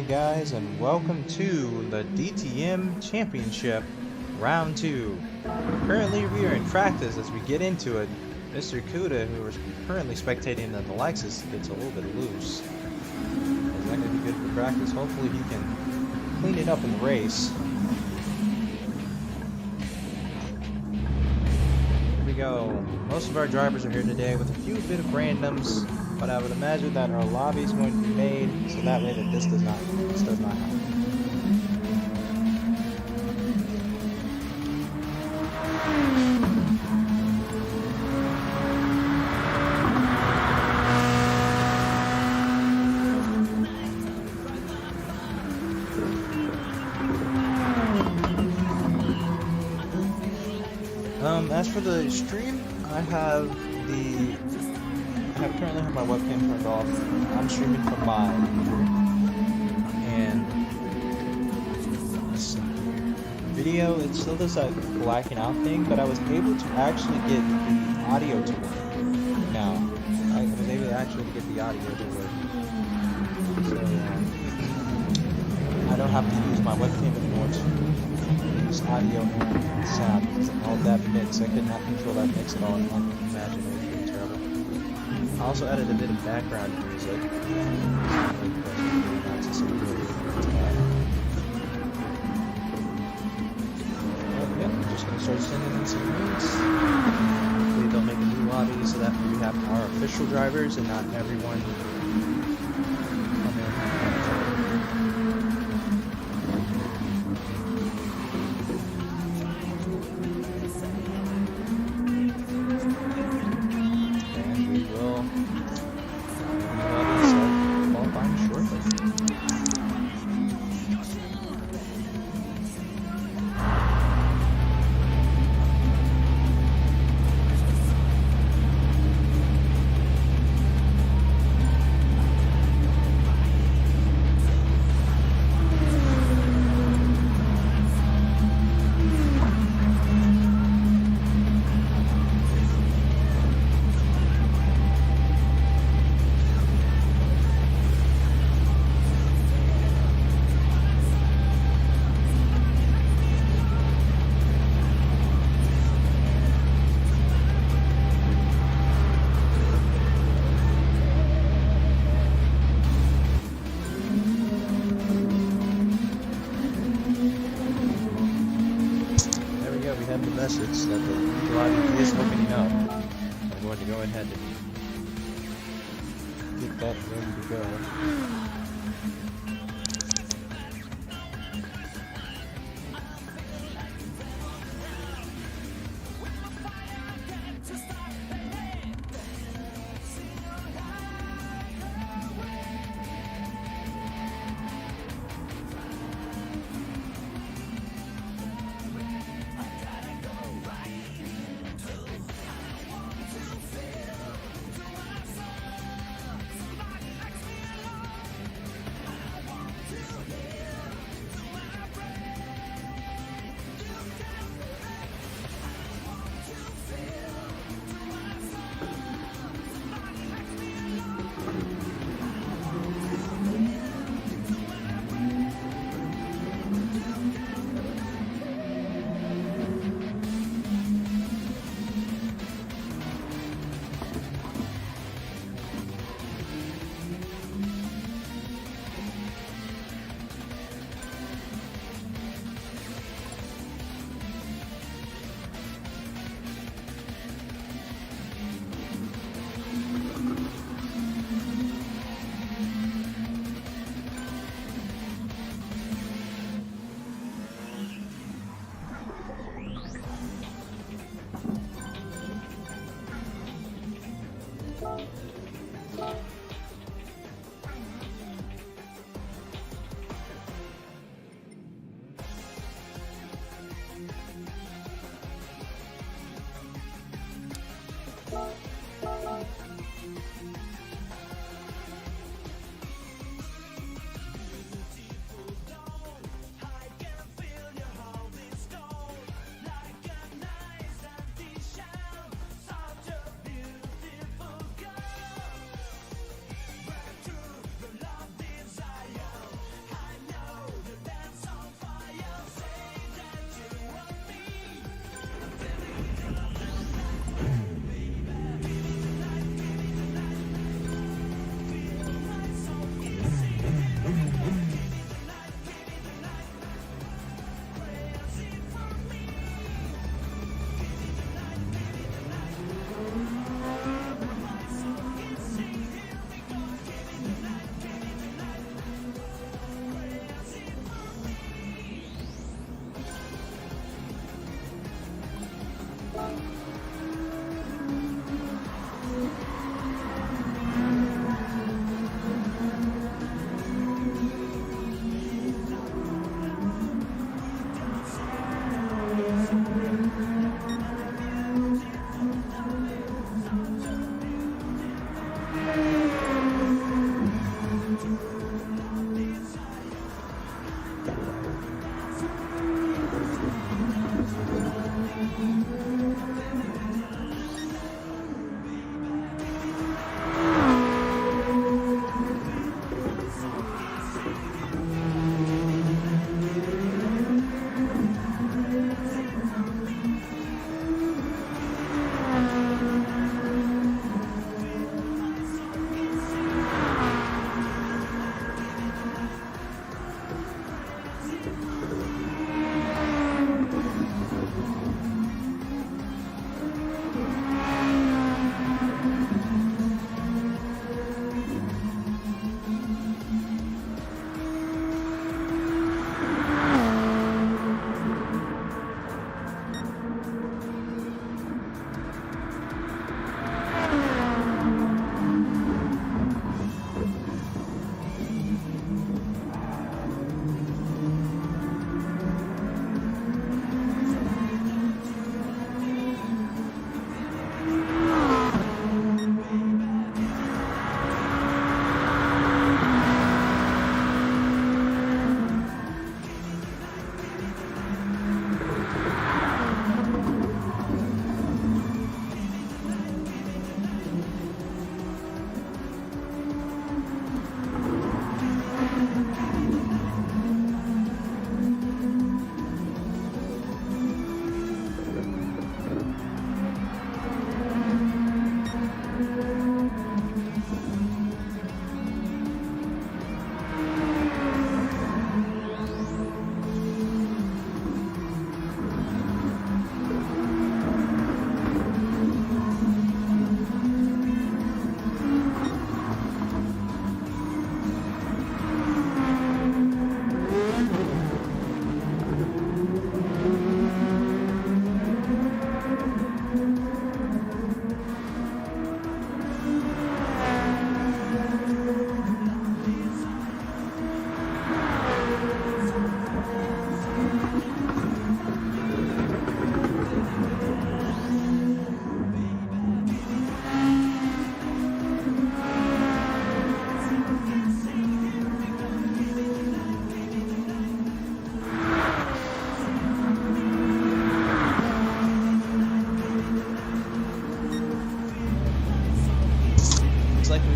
Hey guys, and welcome to the DTM Championship Round 2. Currently we are in practice. As we get into it, Mr. Kuda, who is currently spectating at the Lexus, gets a little bit loose. Is that going to be good for practice? Hopefully he can clean it up in the race. Here we go. Most of our drivers are here today with a few bit of randoms, but I would imagine that our lobby is going to be made so that way that this does not happen. As for the stream, I currently have my webcam turned off. I'm streaming from my computer, and video, it still does that blacking out thing, but I was able to actually get the audio to work. Now, I was able to actually get the audio to work, so I don't have to use my webcam anymore to use audio and sound, because all that mix, I could not control that mix at all. I can imagine it would be terrible. I also added a bit of background music. I'm just going to start sending in some links. Hopefully they'll make a new lobby so that we have our official drivers and not everyone come in. Message that the lobby is opening up. I'm going to go ahead and get that ready to go.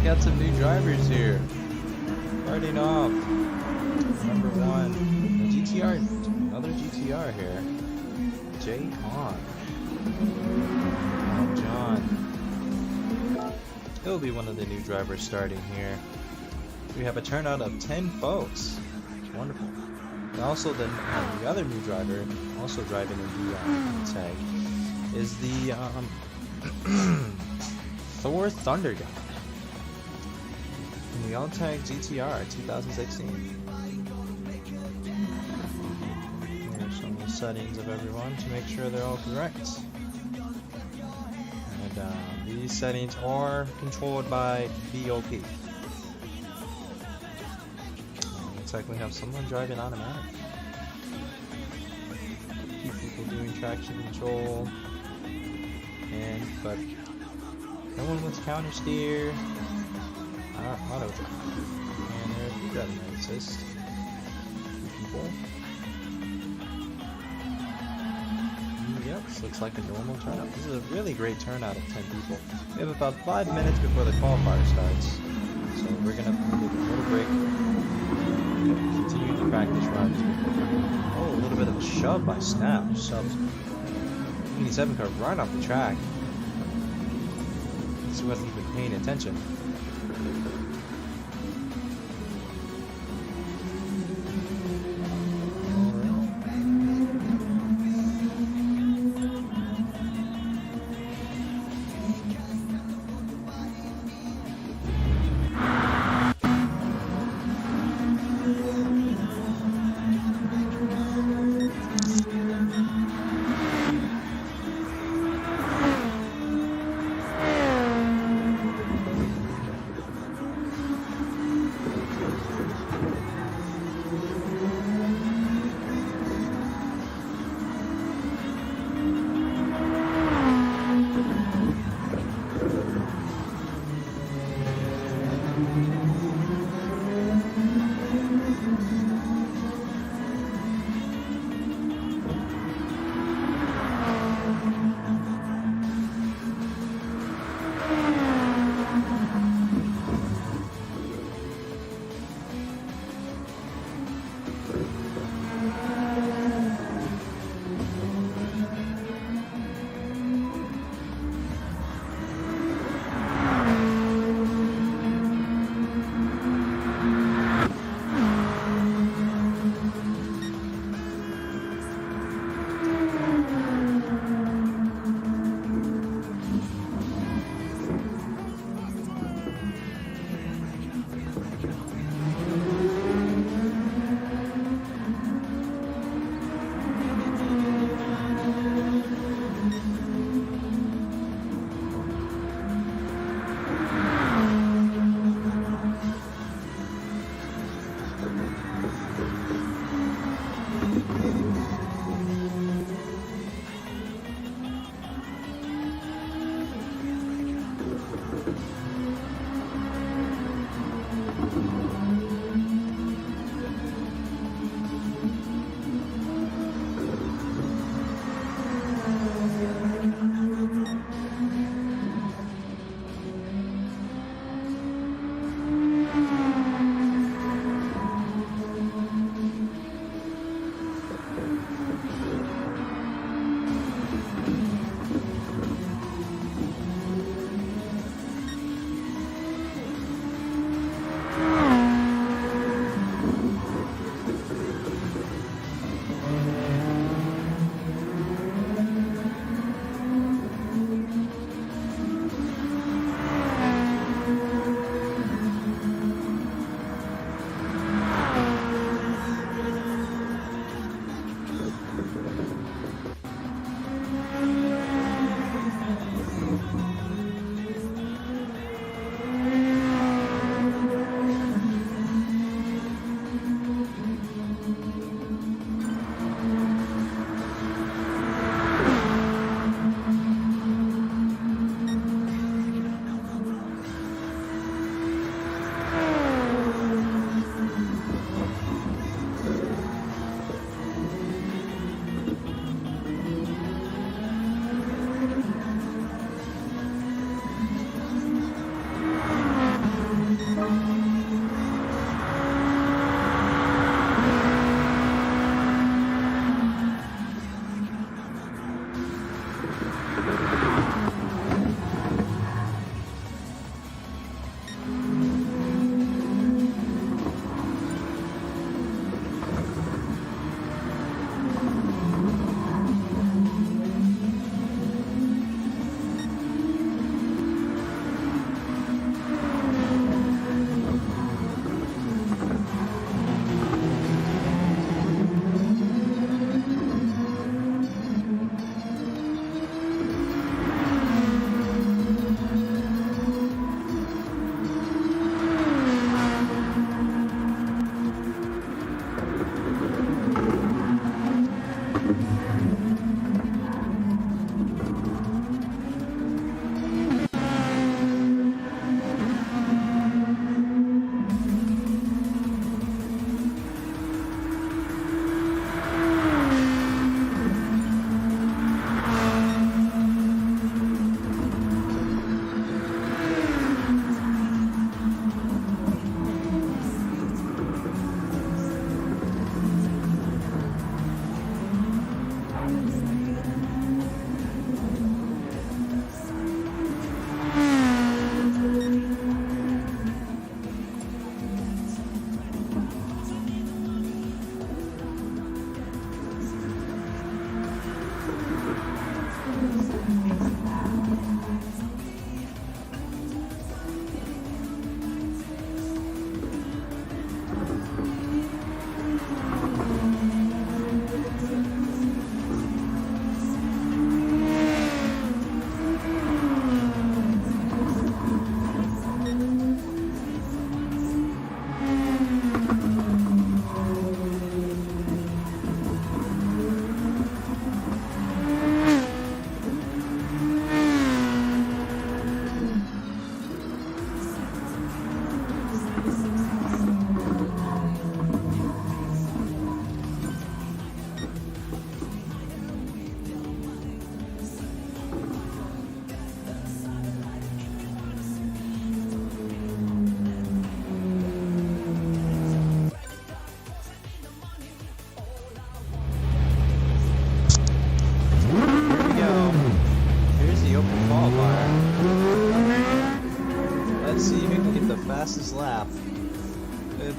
got some new drivers here. Starting off, number 1, the GTR, another GTR here. Jay On. John. He'll be one of the new drivers starting here. We have a turnout of 10 folks. Wonderful. And also the other new driver, also driving in the tag, is the Thor Thunder guy in the All-Tag GTR 2016. Here's some of the settings of everyone to make sure they're all correct. And these settings are controlled by BOP. Looks like we have someone driving automatic. A few people doing traction control. But no one wants counter steer. Auto drive. And there's driving assist. 2 people. Yep, this looks like a normal turnout. This is a really great turnout of 10 people. We have about 5 minutes before the qualifier starts. So we're gonna take a little break. Continue to practice runs. Oh, a little bit of a shove by Snap. Shoves 87 car right off the track. He wasn't even paying attention.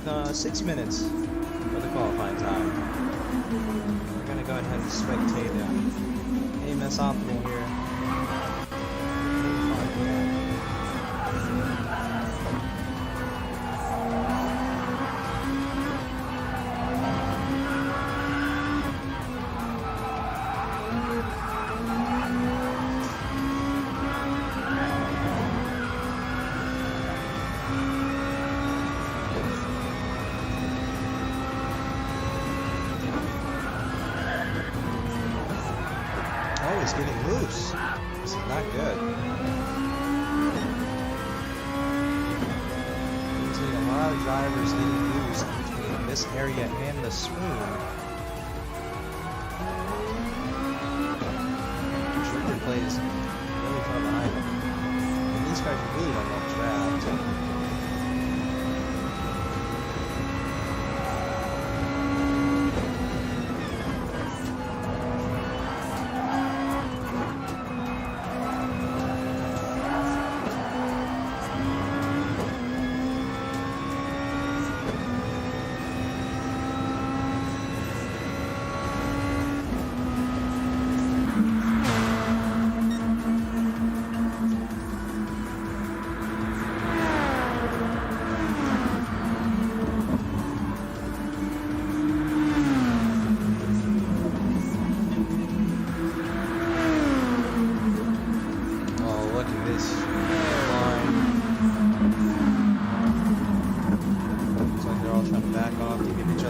6 minutes for the qualifying time. We're gonna go ahead and spectate AMS Optimal here. Oh, he's getting loose. This is not good. We're seeing a lot of drivers getting loose between this area and the spoon. Restricted plate is really far behind him. And these guys really don't want draft.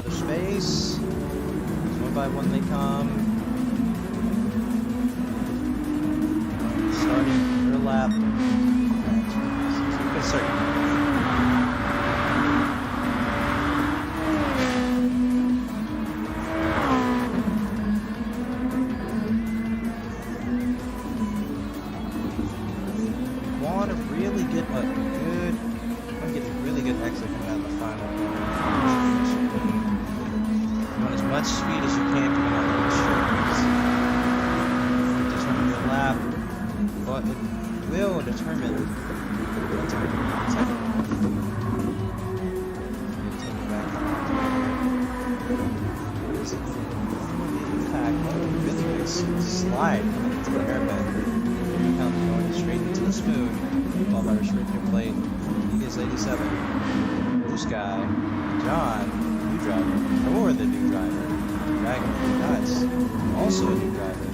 Space. One by one they come. Starting their lap. Good start. Want to really get a really good exit coming out of the final corner. As much speed as you can coming out of the determine your lap, but it will determine really good slide coming into the airbag. Going straight into the spoon, followed by restricted plate. He is 87. Blue Sky, John, new driver, or the new driver. Dragon Nuts, also a new driver.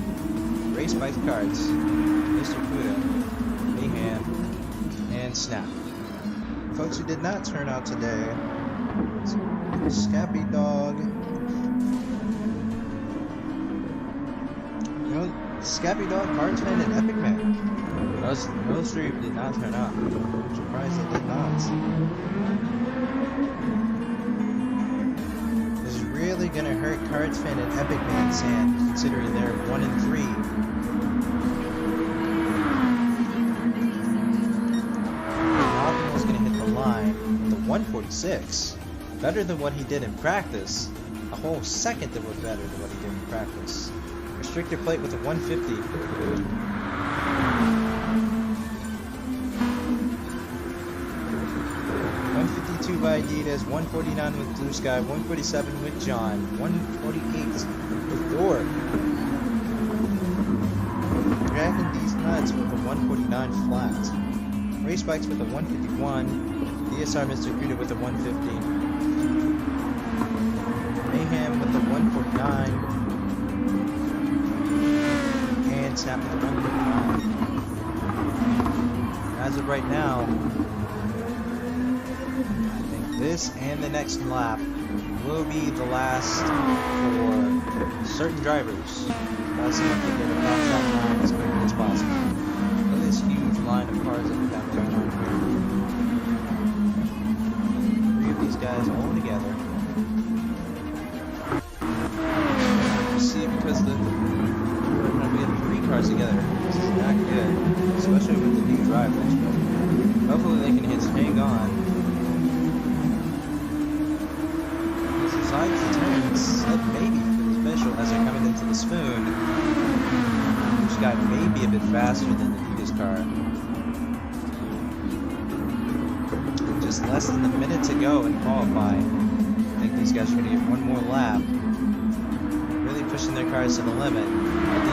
Race Bike Cards, Mr. Kuda, Mayhem, and Snap. Folks who did not turn out today, Scappy Dog. Scappy Dog, Cardsman, and Epic Man. Those three did not turn out. I'm surprised they did not. This is really gonna hurt Cardsman and Epic Man's hand, considering they're 1 and 3. Optimal's gonna hit the line with a 146. Better than what he did in practice. A whole second that was better than what he did in practice. Restricted plate with a 150. 152 by Adidas, 149 with Blue Sky, 147 with John, 148 with Thor. Dragging these nuts with a 149 flat. Race Bikes with a 151. DSR Mr. Kuda with a 150. Mayhem with a 149. Snap with the 159. As of right now, I think this and the next lap will be the last for certain drivers. That's if they get across that line as quickly as possible. Look at this huge line of cars that we have going on here. 3 of these guys all together. See, because we have 3 cars together. This is not good, especially with the new drivers. But hopefully they can hang on. Besides the turns, said maybe for the special as they're coming into the spoon. This guy may be a bit faster than the Adidas car. just less than a minute to go in qualifying. I think these guys are going to get one more lap. Really pushing their cars to the limit.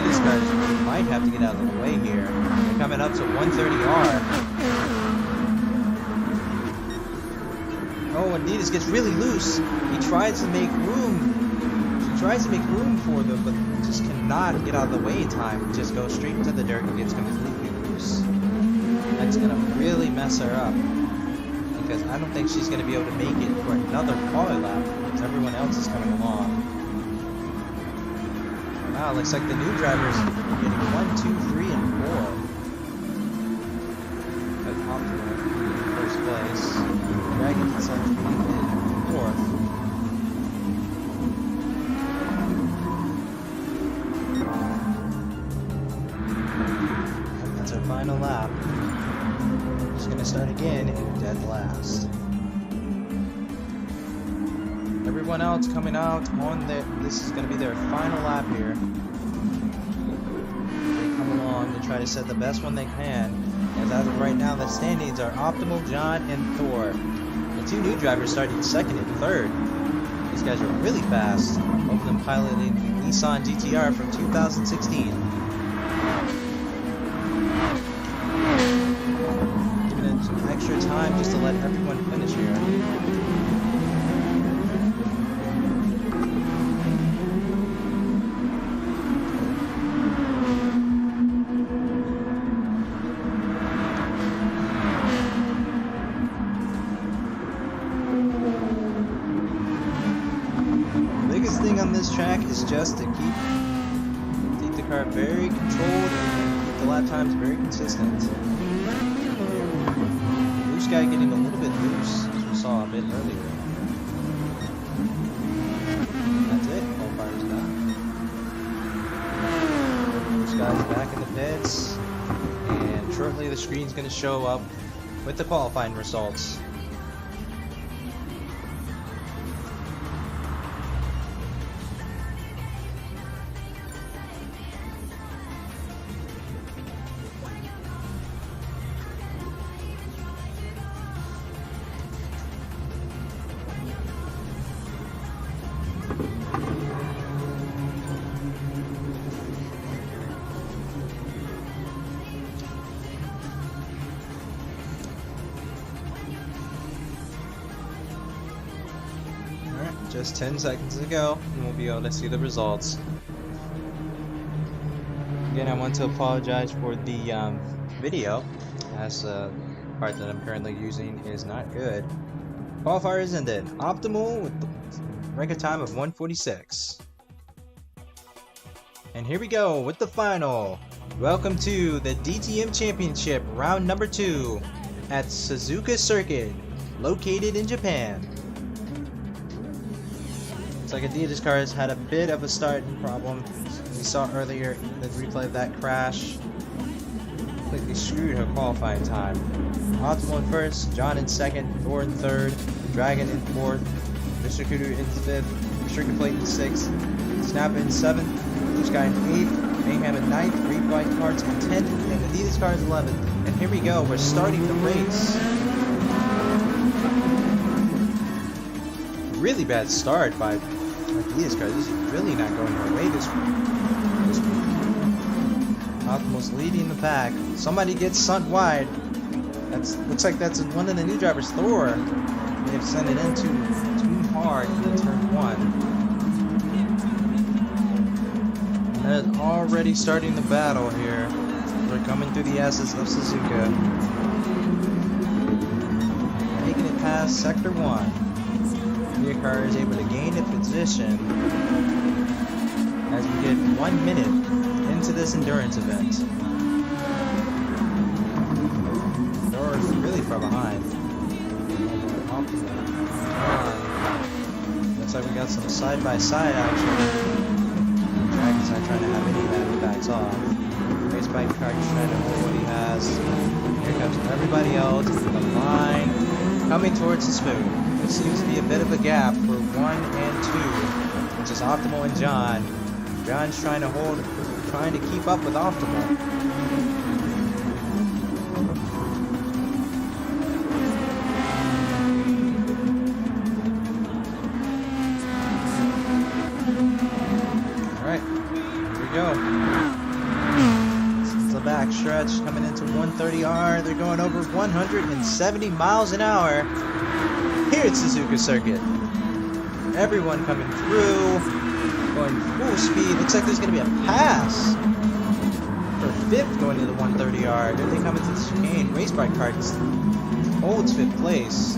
These cars might have to get out of the way here. They're coming up to 130R. Oh, Adidas gets really loose. He tries to make room. She tries to make room for them, but just cannot get out of the way in time. Just goes straight into the dirt and gets completely loose. That's going to really mess her up, because I don't think she's going to be able to make it for another quali lap because everyone else is coming along. Wow, looks like the new drivers are getting 1, 2, 3, and 4. But Optimal in first place. Dragon looks like to be in fourth. And that's our final lap. She's going to start again in dead last. Everyone else coming out on this is going to be their final lap here. They come along to try to set the best one they can. As of right now, the standings are Optimal, John, and Thor. The two new drivers starting second and third. These guys are really fast. Both of them piloting the Nissan GTR from 2016. Giving it some extra time just to let everyone finish here. On this track is just to keep the car very controlled and keep the lap times very consistent. Loose guy getting a little bit loose, as we saw a bit earlier. That's it, qualifier's done. Loose guy's back in the pits, and shortly the screen's going to show up with the qualifying results. Just 10 seconds to go, and we'll be able to see the results. Again, I want to apologize for the video, as the part that I'm currently using is not good. Qualifiers ended. Optimal with the record time of 1:46. And here we go with the final. Welcome to the DTM Championship Round number 2 at Suzuka Circuit, located in Japan. Looks like Adidas cars had a bit of a starting problem. We saw earlier in the replay of that crash. Completely screwed her qualifying time. Optimal in first, John in second, Thor in third, Dragon in fourth, Mr. Kudu in fifth, Sugar Plate in sixth, Snap in seventh, Blue Sky in eighth, Mayhem in ninth, Green White Cards in 10th, and Adidas cars 11th. And here we go, we're starting the race. Really bad start by Adidas cars. This is really not going her way this week. Optimal's leading the pack. Somebody gets sent wide. Looks like that's one of the new drivers, Thor. They have sent it in too hard into turn 1. That is already starting the battle here. We're coming through the S's of Suzuka. Making it past Sector 1. Your car is able to gain a position as we get 1 minute into this endurance event. Thor is really far behind. Looks like we got some side-by-side action. Dragon's not trying to have any of that. He backs off. Race bike car just trying to hold what he has. Here comes everybody else with the line coming towards the spoon. There seems to be a bit of a gap for 1 and 2, which is Optimal and John. John's trying to keep up with Optimal. go. This is the back stretch coming into 130R. They're going over 170 miles an hour here at Suzuka Circuit. Everyone coming through, going full speed. Looks like there's going to be a pass for 5th going into the 130R. Here they come into the chicane. Race bike carts holds 5th place,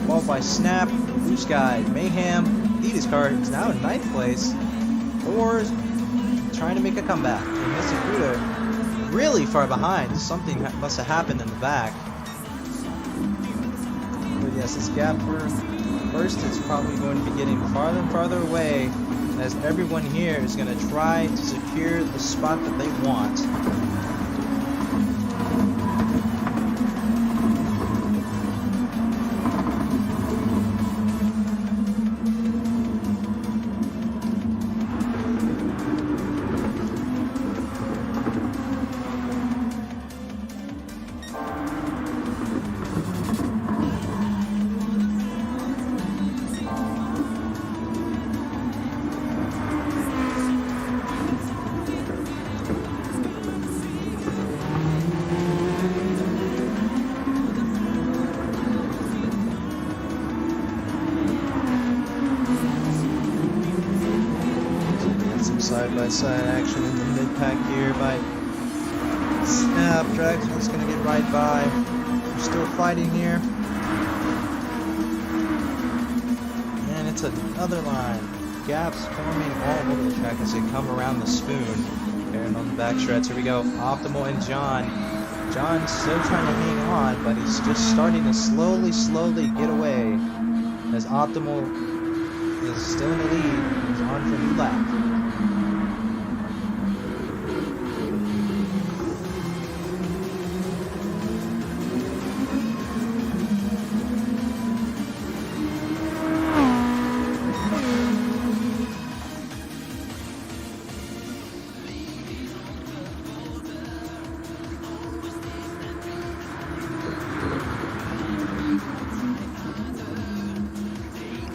followed by Snap, Blue Sky, Mayhem. Lead his car is now in 9th place. Or trying to make a comeback. And Mr. Kuda really far behind. Something must have happened in the back. But yes, this gap for first is probably going to be getting farther and farther away, as everyone here is going to try to secure the spot that they want. Side-by-side action in the mid-pack here by Snap. Dragon's going to get right by. We're still fighting here. And it's another line. Gaps forming all over the track as they come around the spoon. And on the back stretch, here we go. Optimal and John. John's still trying to hang on, but he's just starting to slowly get away. As Optimal is still in the lead. He's on for a new lap.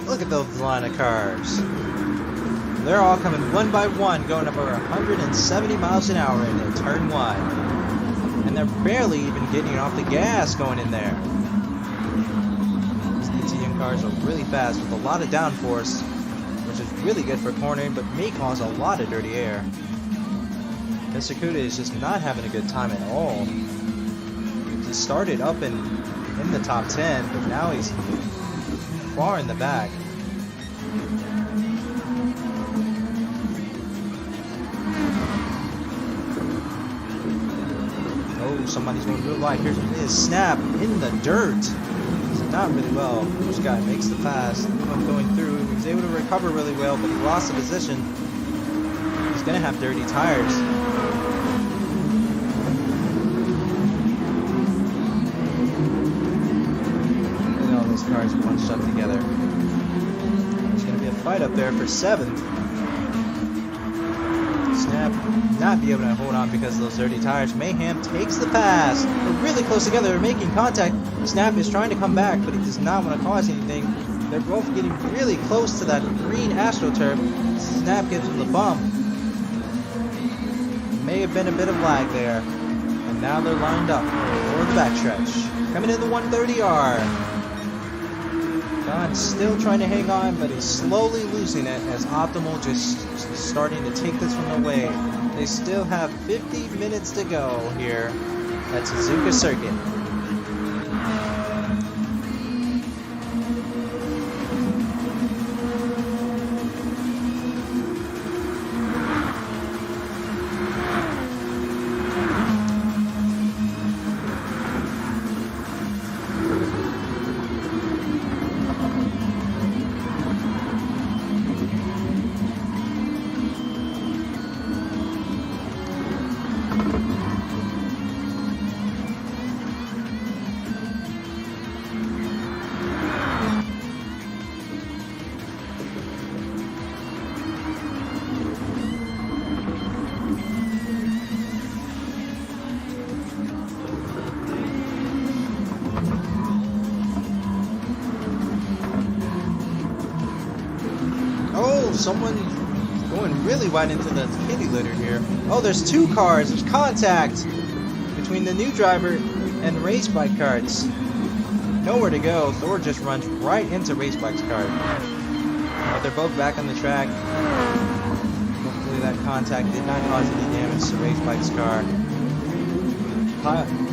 Look at those line of cars. They're all coming one by one, going over 170 miles an hour into turn 1. And they're barely even getting off the gas going in there. These DTM cars are really fast with a lot of downforce, which is really good for cornering, but may cause a lot of dirty air. Mr. Kuda is just not having a good time at all. He started up in the top 10, but now he's far in the back. Oh, somebody's going real light. Here's his Snap in the dirt. It's not really well. This guy makes the pass. I'm going through. He was able to recover really well, but he lost the position. He's going to have dirty tires. Cars bunched up together. There's going to be a fight up there for 7th. Snap not be able to hold on because of those dirty tires. Mayhem takes the pass. They're really close together. They're making contact. Snap is trying to come back, but he does not want to cause anything. They're both getting really close to that green AstroTurf. Snap gives him the bump. May have been a bit of lag there. And now they're lined up for the backstretch. Coming in the 130R. John's still trying to hang on, but he's slowly losing it as Optimal just starting to take this one away. They still have 50 minutes to go here at Suzuka Circuit. Someone Going really wide into the kitty litter here. Oh, there's two cars. There's contact between the new driver and race bike carts. Nowhere to go. Thor just runs right into race bike's cart. But they're both back on the track. Hopefully that contact did not cause any damage to race bike's car.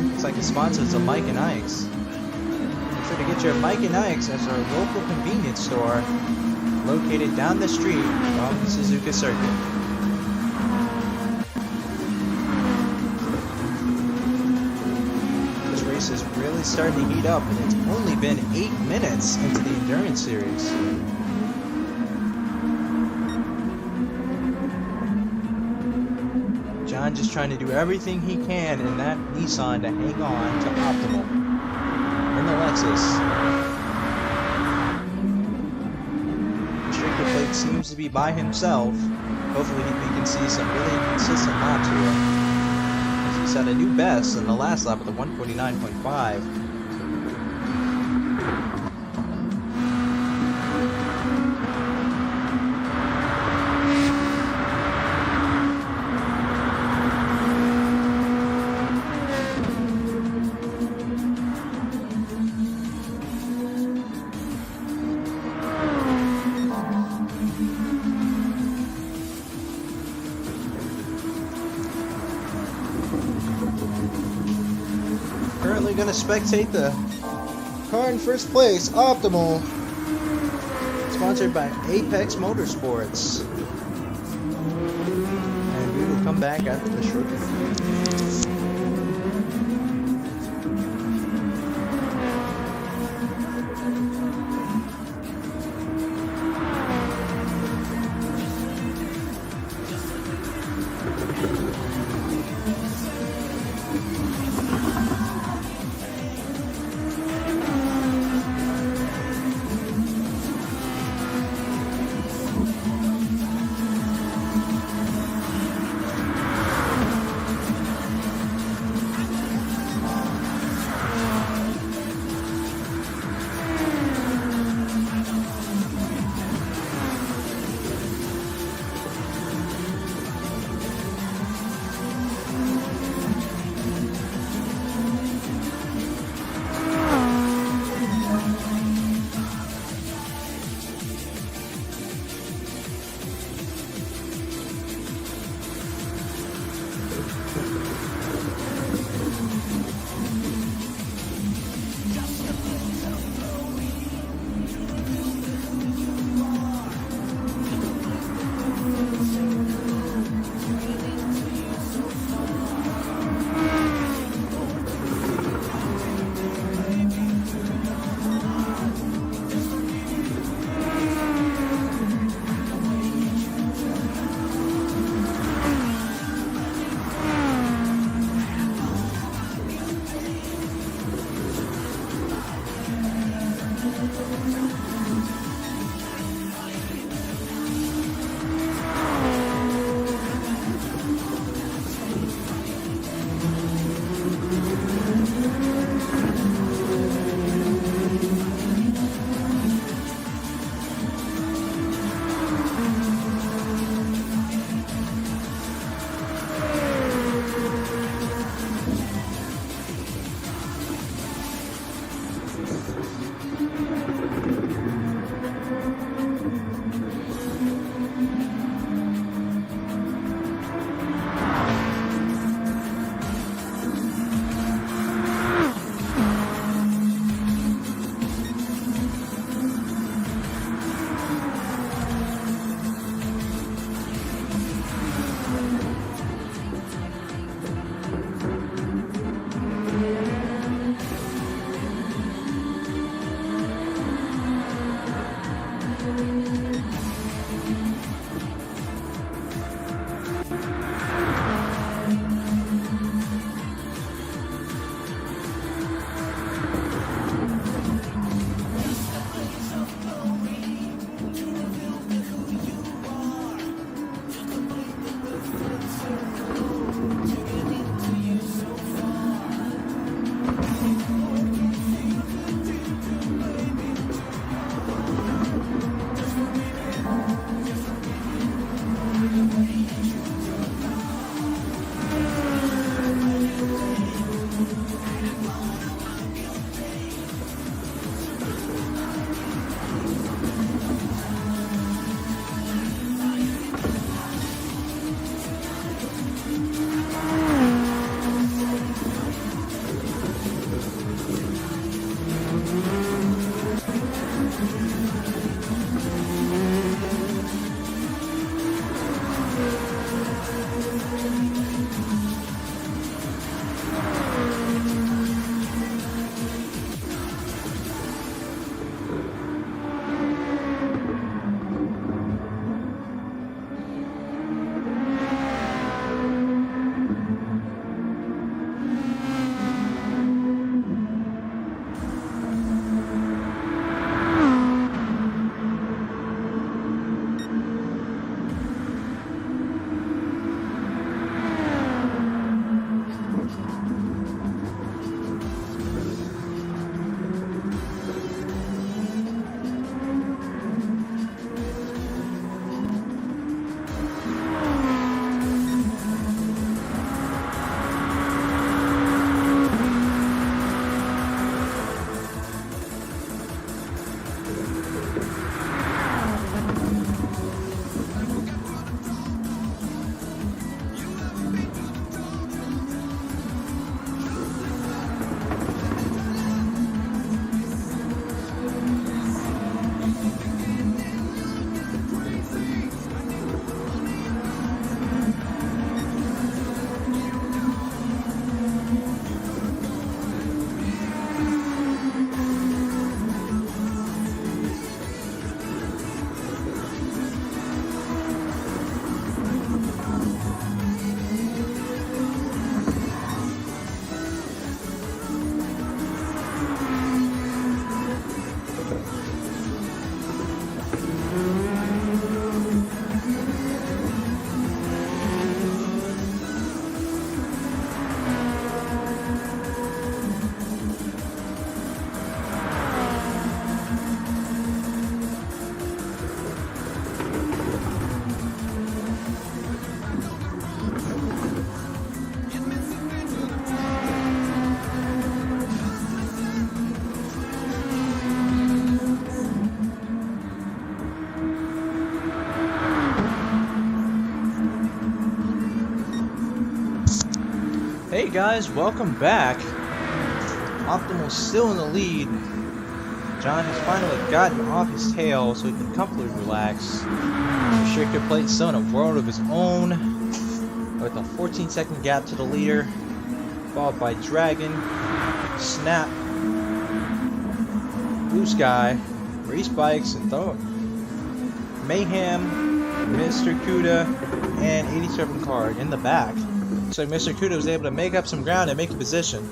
Looks like the sponsors are Mike and Ike's. Make sure to get your Mike and Ike's as our local convenience store located down the street from the Suzuka circuit. This race is really starting to heat up, and it's only been 8 minutes into the endurance series. John just trying to do everything he can in that Nissan to hang on to optimal in the Lexus. Plate seems to be by himself. Hopefully we can see some really consistent laps here. As he set a new best in the last lap with a 149.5. Currently going to spectate the car in first place, Optimal, sponsored by Apex Motorsports. And we will come back after the short break. Hey guys, welcome back. Optimal's still in the lead. John has finally gotten off his tail so he can comfortably relax. Restricted Plate still in a world of his own, with a 14-second gap to the leader, followed by Dragon, Snap, Blue Sky, Race Bikes, and Mayhem, Mr. Kuda, and 87 Card in the back. So Mr. Kuda was able to make up some ground and make a position.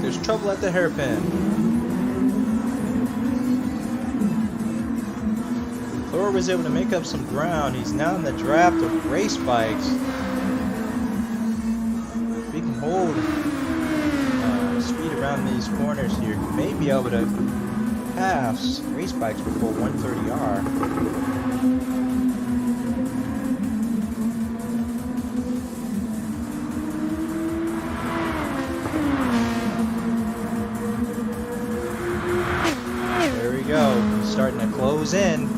There's trouble at the hairpin. Thor was able to make up some ground. He's now in the draft of race bikes. If he can hold speed around these corners here, he may be able to pass race bikes before 130R. Starting to close in.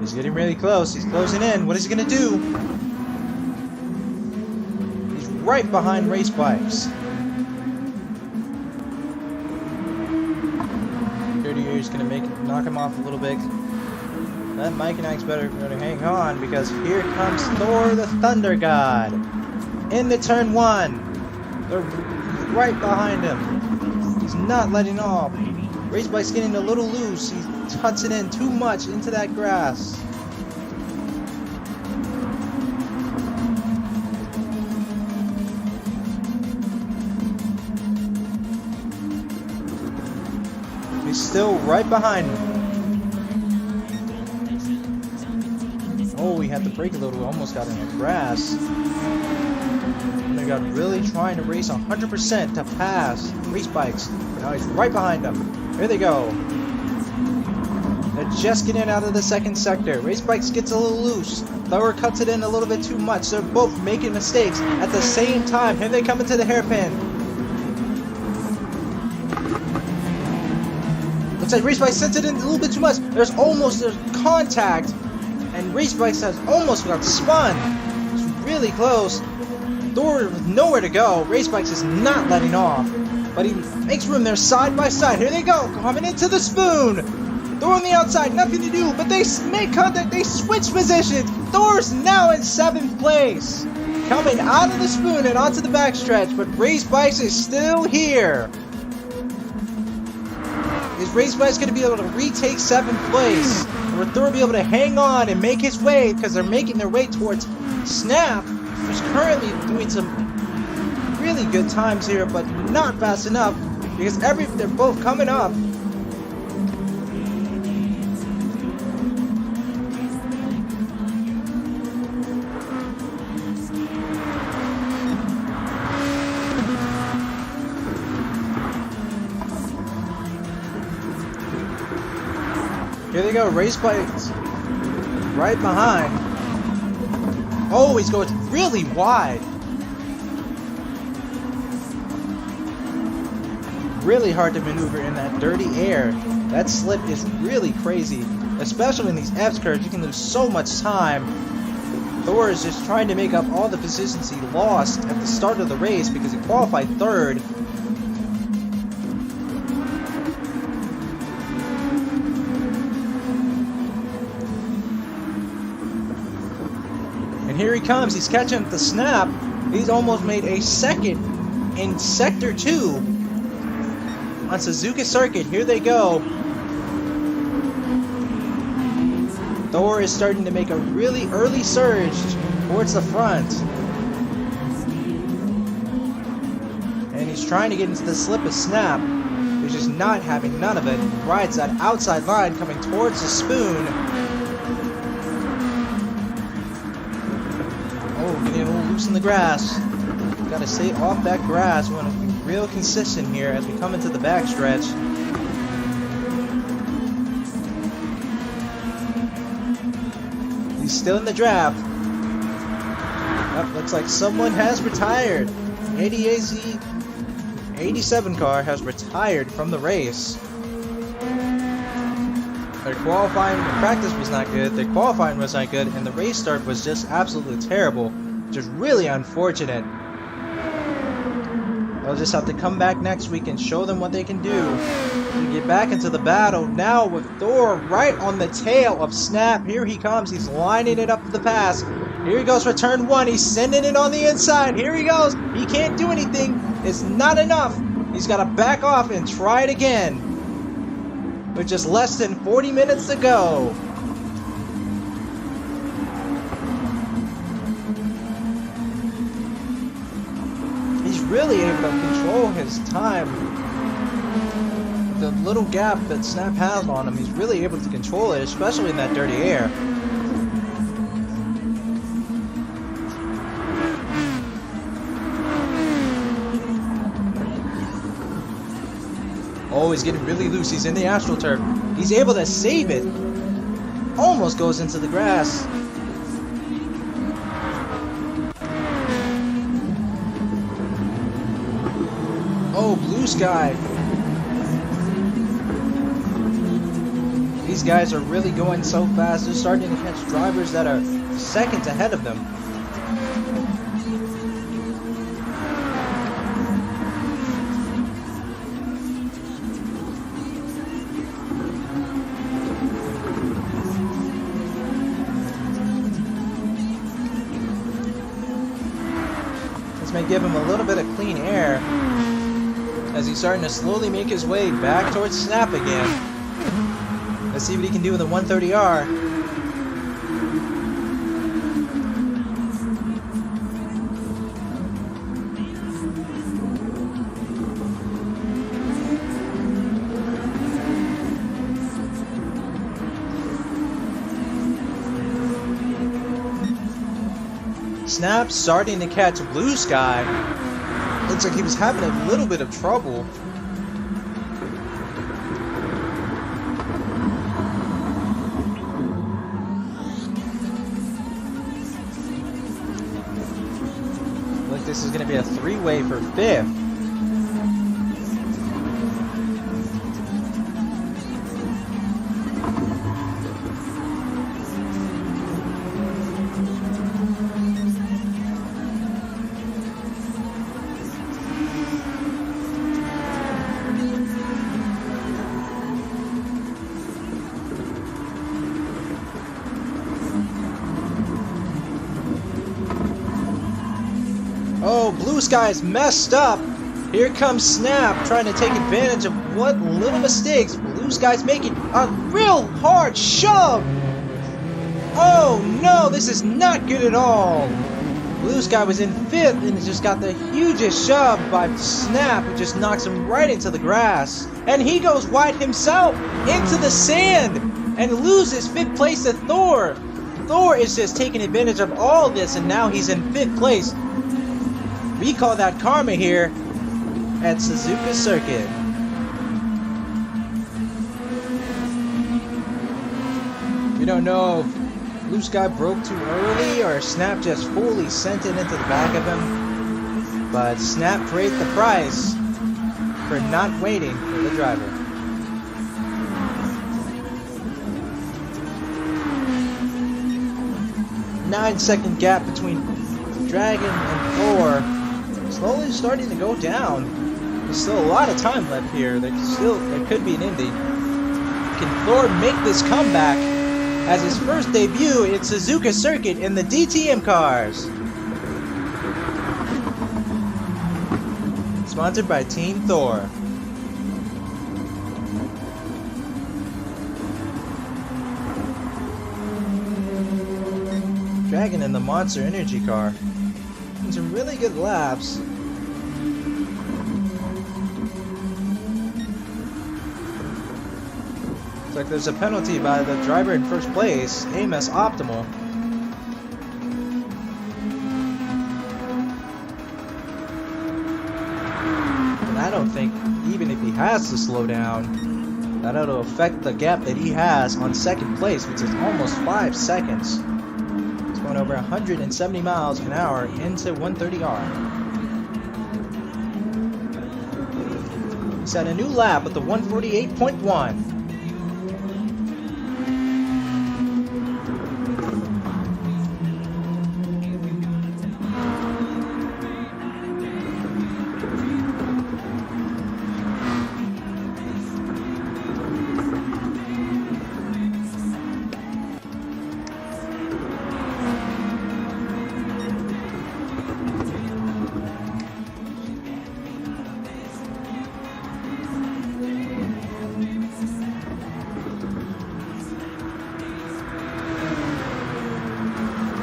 He's getting really close. He's closing in. What is he gonna do? He's right behind race bikes. 30 years gonna knock him off a little bit. That Mike and Ike's better gonna hang on because here comes Thor the Thunder God into turn 1. They're right behind him. He's not letting off. Race bike's getting a little loose. He cuts it in too much into that grass. He's still right behind him. Oh, he had to brake a little. Almost got in the grass. They got really trying to race 100% to pass race bikes. Now he's right behind them. Here they go. They're just getting out of the second sector. Race bikes gets a little loose. Thor cuts it in a little bit too much. They're both making mistakes at the same time. Here they come into the hairpin. Looks like race bikes sent it in a little bit too much. There's contact, and race bikes has almost got spun. It's really close. Thor with nowhere to go. Race bikes is not letting off, but he makes room there side by side. Here they go, coming into the spoon. Thor on the outside, nothing to do, but they make contact. They switch positions. Thor's now in 7th place, coming out of the spoon and onto the backstretch. But race bikes is still here. Is race bikes going to be able to retake 7th place, or will Thor be able to hang on and make his way because they're making their way towards Snap, who's currently doing some really good times here, but not fast enough because they're both coming up. Here they go, race bikes right behind. Oh, he's going really wide. Really hard to maneuver in that dirty air. That slip is really crazy, especially in these F curves. You can lose so much time. Thor is just trying to make up all the positions he lost at the start of the race because he qualified third. And here he comes, he's catching the snap. He's almost made a second in Sector 2 on Suzuka Circuit. Here they go. Thor is starting to make a really early surge towards the front. And he's trying to get into the slip of Snap. He's just not having none of it. Rides that outside line coming towards the spoon. Getting a little loose in the grass. Gotta stay off that grass. We want to be real consistent here as we come into the backstretch. He's still in the draft. Oh, looks like someone has retired. 87 car has retired from the race. Their qualifying practice was not good, their qualifying was not good, and the race start was just absolutely terrible. Just really unfortunate. They'll just have to come back next week and show them what they can do to get back into the battle. Now with Thor right on the tail of Snap. Here he comes. He's lining it up to the pass. Here he goes for turn 1. He's sending it on the inside. Here he goes. He can't do anything. It's not enough. He's got to back off and try it again. With just less than 40 minutes to go. Really able to control his time. The little gap that Snap has on him, he's really able to control it, especially in that dirty air. Oh, he's getting really loose. He's in the AstroTurf. He's able to save it. Almost goes into the grass. Oh, Blue Sky. These guys are really going so fast. They're starting to catch drivers that are seconds ahead of them. This may give him a little bit of clean air, as he's starting to slowly make his way back towards Snap again. Let's see what he can do with a 130R. Snap starting to catch Blue Sky. Looks like he was having a little bit of trouble. Look, this is going to be a three-way for 5th. Oh, Blue Sky's messed up. Here comes Snap trying to take advantage of what little mistakes Blue Sky's making. A real hard shove. Oh no, this is not good at all. Blue Sky was in 5th and just got the hugest shove by Snap, who just knocks him right into the grass. And he goes wide himself into the sand and loses 5th place to Thor. Thor is just taking advantage of all this, and now he's in 5th place. We call that karma here at Suzuka Circuit. We don't know if Blue Sky broke too early or Snap just fully sent it into the back of him. But Snap paid the price for not waiting for the driver. 9-second gap between Dragon and Thor slowly starting to go down. There's still a lot of time left here. There could be an ending. Can Thor make this comeback as his first debut in Suzuka circuit in the DTM cars? Sponsored by Team Thor. Dragon in the Monster Energy car. And some really good laps. Looks like there's a penalty by the driver in first place, Amos Optimal. And I don't think, even if he has to slow down, that'll affect the gap that he has on second place, which is almost 5 seconds. He's going over 170 miles an hour into 130R. He set a new lap with the 148.1.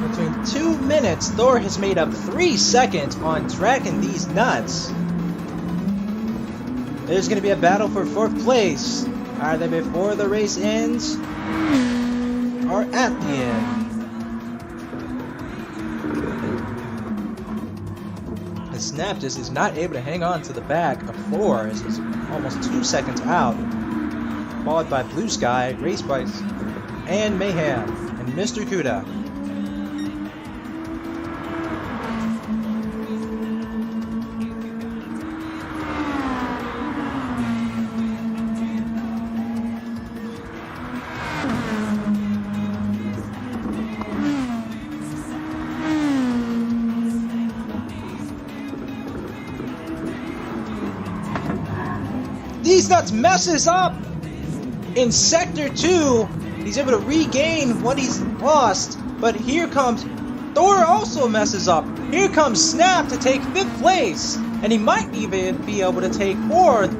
Between 2 minutes, Thor has made up 3 seconds on dragging these nuts. There's going to be a battle for 4th place, either before the race ends or at the end. And Snap just is not able to hang on to the back of Thor as he's almost 2 seconds out, followed by Blue Sky, Race Bikes, and Mayhem, and Mr. Kuda. These nuts messes up in Sector 2. He's able to regain what he's lost, but here comes Thor also messes up. Here comes Snap to take 5th place, and he might even be able to take 4th.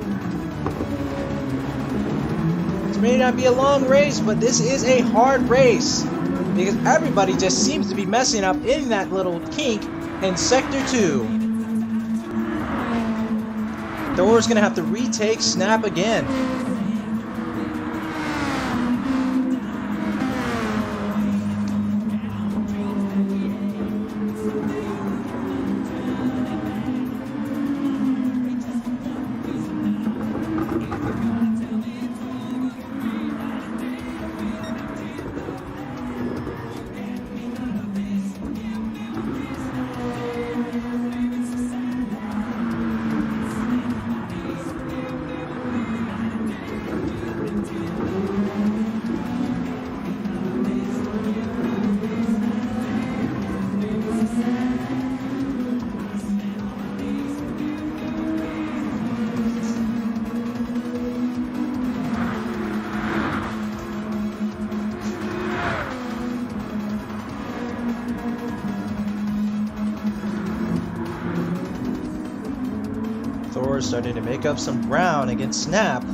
This may not be a long race, but this is a hard race because everybody just seems to be messing up in that little kink in Sector 2. Thor's gonna have to retake Snap again. Thor is starting to make up some ground against Snap.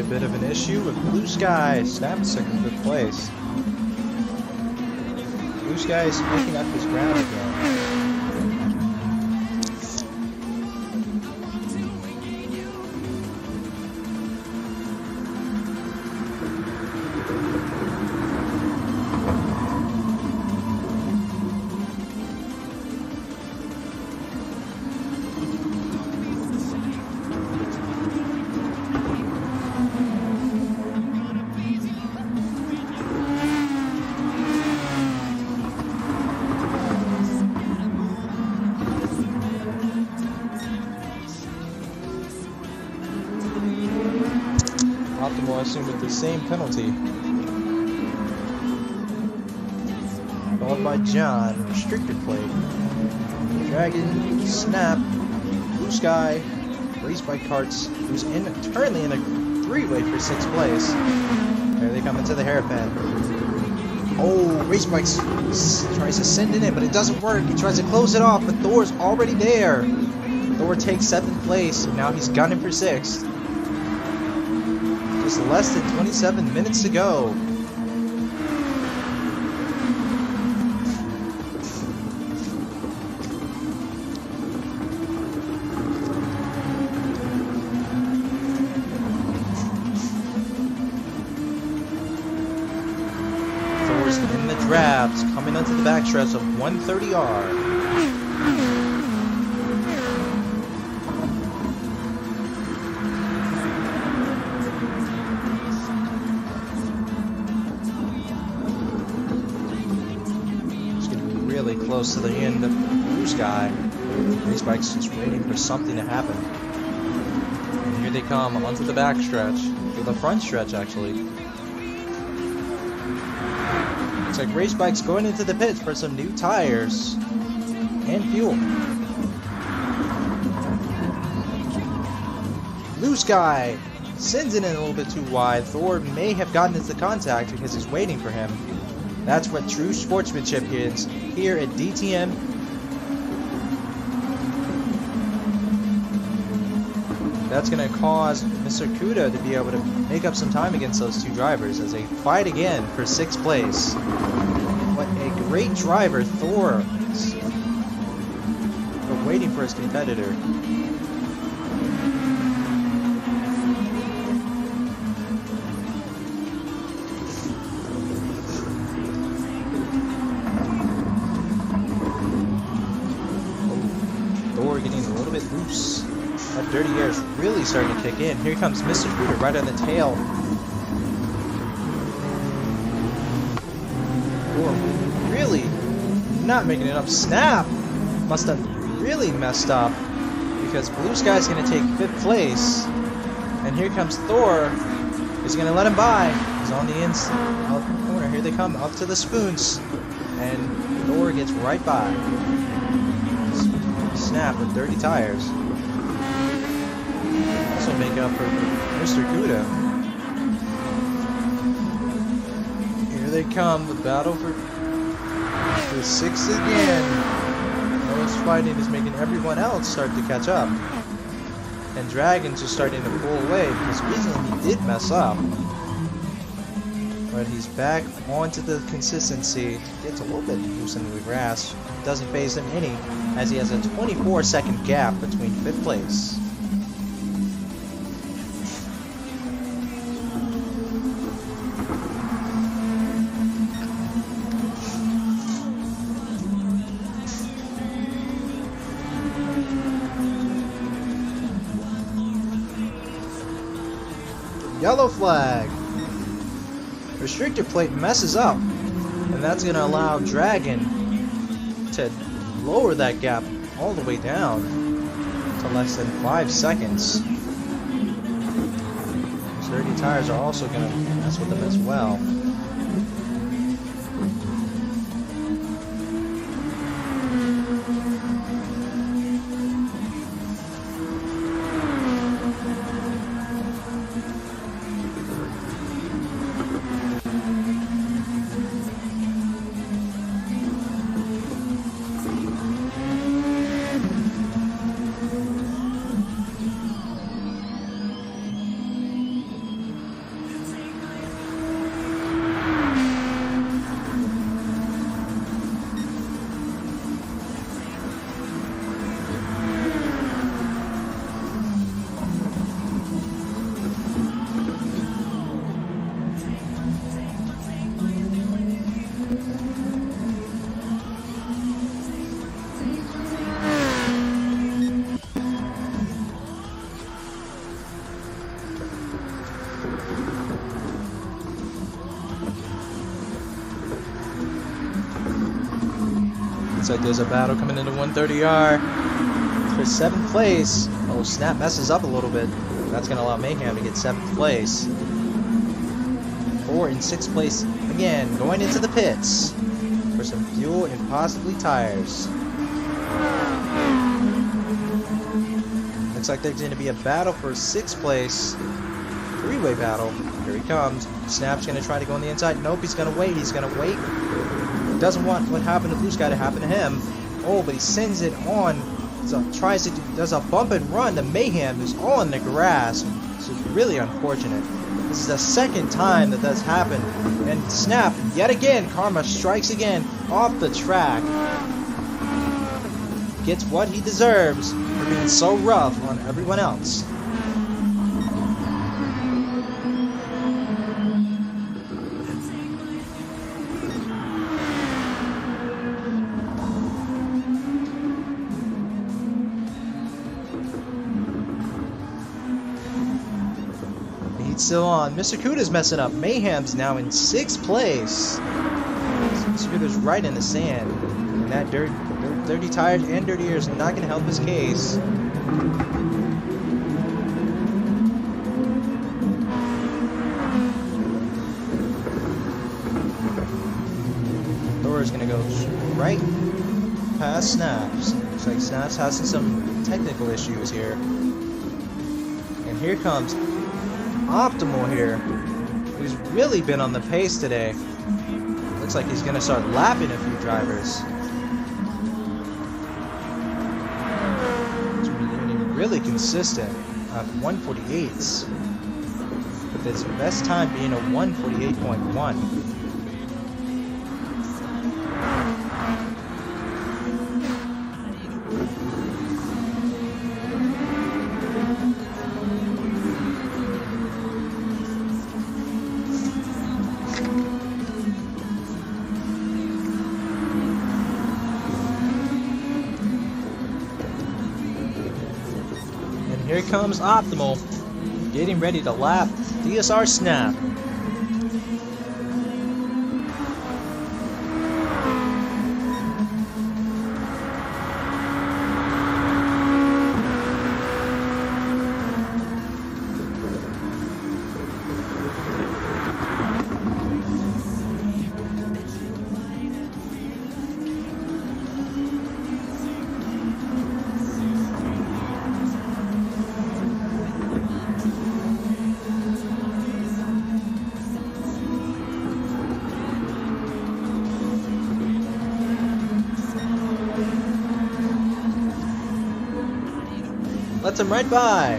bit of an issue with Blue Sky. Snaps took a good place. Blue Sky is making up his ground again. Optimal, I assume, with the same penalty. Followed by John, restricted plate. Dragon, Snap, Blue Sky, Race Bike Karts, who's currently in a three-way for 6th place. There they come into the hairpin. Oh, Race Bikes tries to send it in, but it doesn't work. He tries to close it off, but Thor's already there. Thor takes 7th place, and now he's gunning for 6th. Just less than 27 minutes to go. Thor's in the drafts, coming onto the backstretch of 130R. Close to the end of Blue Sky. Race Bike's just waiting for something to happen. And here they come onto the back stretch, to the front stretch actually. Looks like Race Bike's going into the pits for some new tires and fuel. Blue Sky sends it in a little bit too wide. Thor may have gotten into contact because he's waiting for him. That's what true sportsmanship is here at DTM. That's going to cause Mr. Kuda to be able to make up some time against those two drivers as they fight again for 6th place. What a great driver Thor is. But waiting for his competitor. Getting a little bit loose. That dirty air is really starting to kick in. Here comes Mr. Scooter right on the tail. Thor really not making it up. Snap must have really messed up because Blue Sky's going to take 5th place. And here comes Thor. He's going to let him by. He's on the inside of the corner. Here they come up to the spoons. And Thor gets right by. Snap with dirty tires. Also make up for Mr. Kuda. Here they come, the battle for 6th again. All this fighting is making everyone else start to catch up. And Dragon's just starting to pull away because recently he did mess up. But he's back onto the consistency. Gets a little bit loose into the grass. Doesn't phase him any, as he has a 24-second gap between 5th place. Yellow flag. Restrictor plate messes up, and that's going to allow Dragon to lower that gap all the way down to less than 5 seconds. Those dirty tires are also going to mess with them as well. Looks like there's a battle coming into 130R for 7th place. Oh, Snap messes up a little bit. That's going to allow Mayhem to get 7th place. 4 and 6th place again, going into the pits for some fuel and possibly tires. Looks like there's going to be a battle for 6th place. 3-way battle. Here he comes. Snap's going to try to go on the inside. Nope, he's going to wait. He's going to wait. He doesn't want what happened to Blue Sky to happen to him. Oh, but he sends it on. So tries to do, does a bump and run to Mayhem, who's all in the grass. This is really unfortunate. This is the 2nd time that that's happened. And Snap, yet again, Karma strikes again off the track. Gets what he deserves for being so rough on everyone else. Still on. Mr. Kuda's messing up. Mayhem's now in 6th place. Mr. Kuda's right in the sand. And that dirty tires and dirty air is not going to help his case. Thor is going to go right past Snaps. Looks like Snaps has some technical issues here. And here comes Optimal here, who's really been on the pace today. Looks like he's gonna start lapping a few drivers. He's been really consistent at 148s, with his best time being a 148.1. Here comes Optimal, getting ready to lap DSR Snap. Lets him right by.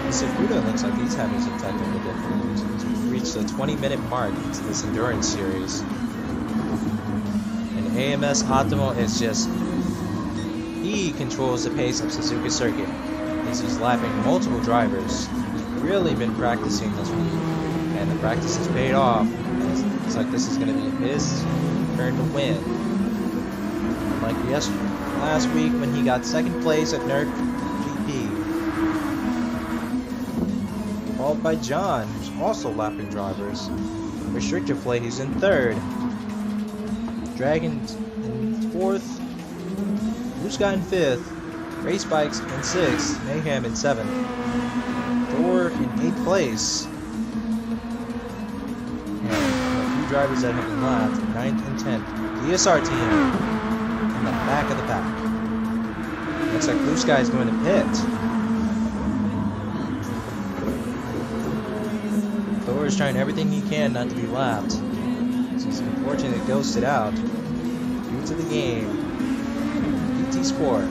Suzuka looks like he's having some technical difficulties. We've reached the 20-minute mark into this endurance series. And AMS Optimal is just... he controls the pace of Suzuka circuit. He's lapping multiple drivers. He's really been practicing this week. And the practice has paid off. It's like this is going to be his turn to win. Like last week when he got 2nd place at NERC GP. Followed by John, who's also lapping drivers. Restrictor play, he's in 3rd. Dragon in 4th. Blue Sky in 5th. Race Bikes in 6th. Mayhem in 7th. Thor in 8th place. And a few drivers that have been lapped, 9th and 10th. DSR team in the back of the pack. Looks like Blue Sky is going to pit. Thor is trying everything he can not to be lapped. He's unfortunately ghosted out due to the game. PT Sport.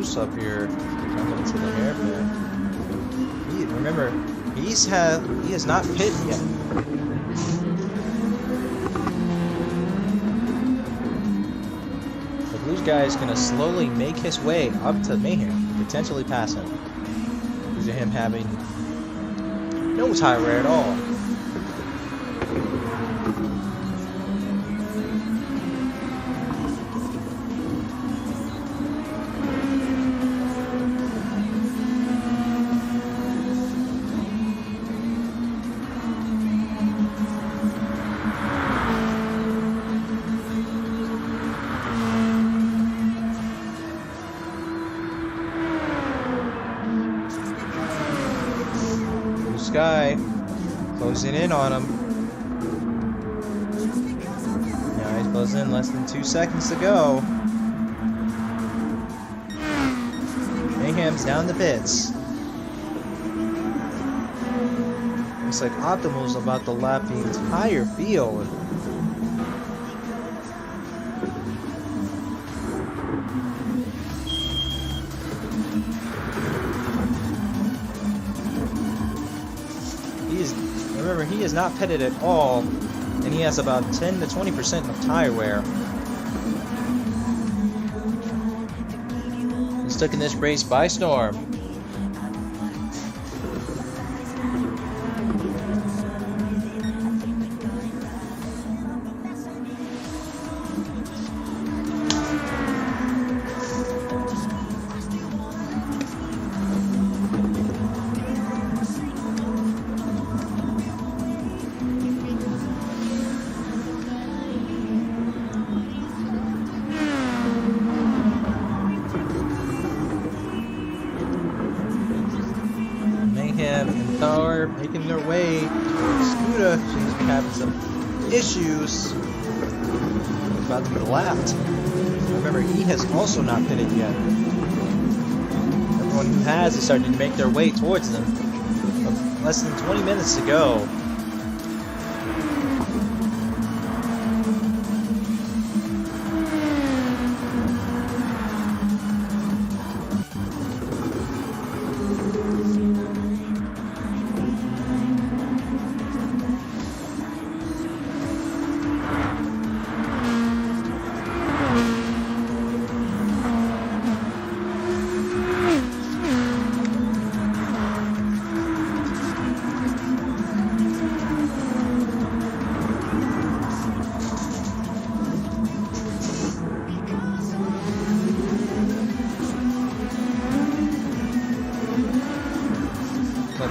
close up here. Coming to the hairpin. Remember, he has not pit yet. The blue guy is going to slowly make his way up to Mayhem, potentially pass him. Due to him having no tire wear at all. Guy closing in on him. Now he's closing in, less than 2 seconds to go. Mayhem's down the pits. Looks like Optimal's about to lap the entire field. Remember, he is not pitted at all, and he has about 10 to 20% of tire wear. He's taking this race by storm. And Thor making their way towards Suzuka. She's having some issues. About to be lapped. Remember, he has also not pitted yet. Everyone who has is starting to make their way towards them. Less than 20 minutes to go.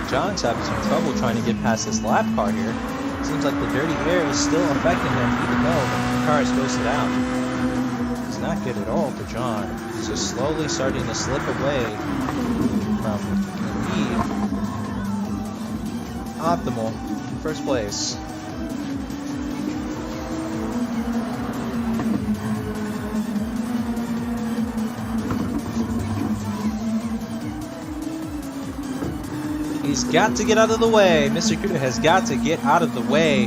John's having some trouble trying to get past this lap car here. Seems like the dirty air is still affecting him even though the car is ghosted out. It's not good at all for John. He's just slowly starting to slip away from the lead. Optimal in first place. He's got to get out of the way. Mr. Kuda has got to get out of the way.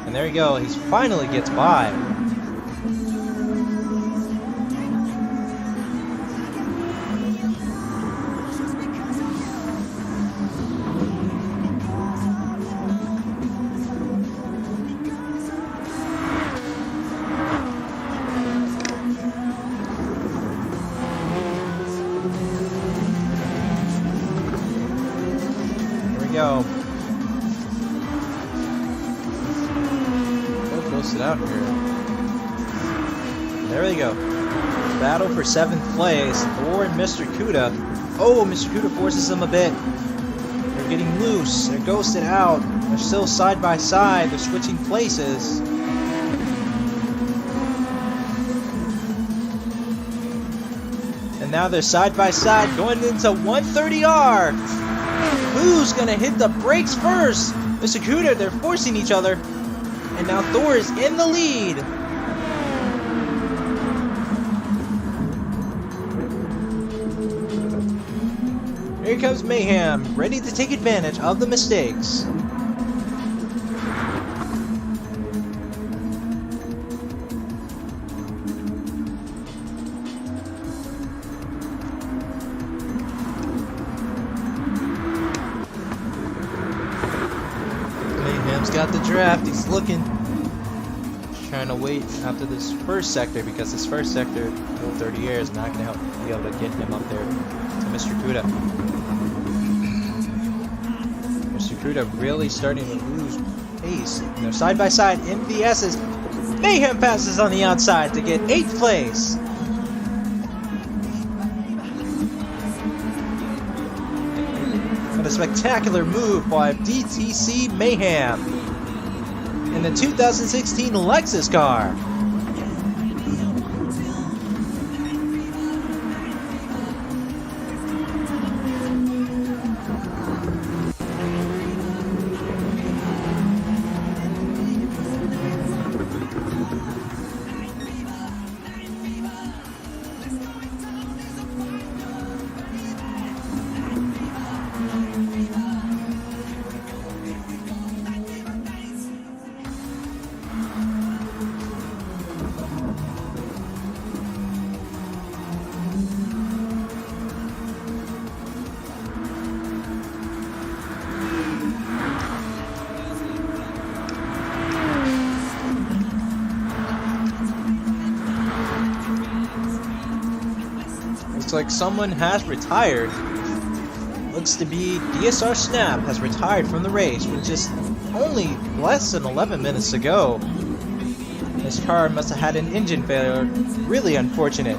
And there you go. He finally gets by. Go. Close it out here. There we go. Battle for 7th place. Thor and Mr. Kuda. Oh, Mr. Kuda forces them a bit. They're getting loose. They're ghosted out. They're still side by side. They're switching places. And now they're side by side going into 130R. Who's gonna hit the brakes first? Mr. Kuda, they're forcing each other. And now Thor is in the lead. Here comes Mayhem, ready to take advantage of the mistakes. got the draft. He's looking. He's trying to wait after this first sector because this first sector, Rule 30 Air, is not going to be able to get him up there to Mr. Kuda. Mr. Kuda really starting to lose pace. They're side by side in the S's. Mayhem passes on the outside to get 8th place. What a spectacular move by DTC Mayhem in the 2016 Lexus car. Looks like someone has retired. Looks to be DSR Snap has retired from the race with just only less than 11 minutes to go. His car must have had an engine failure. Really unfortunate.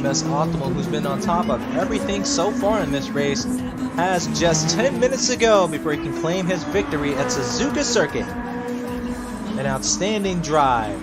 AMS Optimal, who's been on top of everything so far in this race, has just 10 minutes to go before he can claim his victory at Suzuka Circuit. An outstanding drive.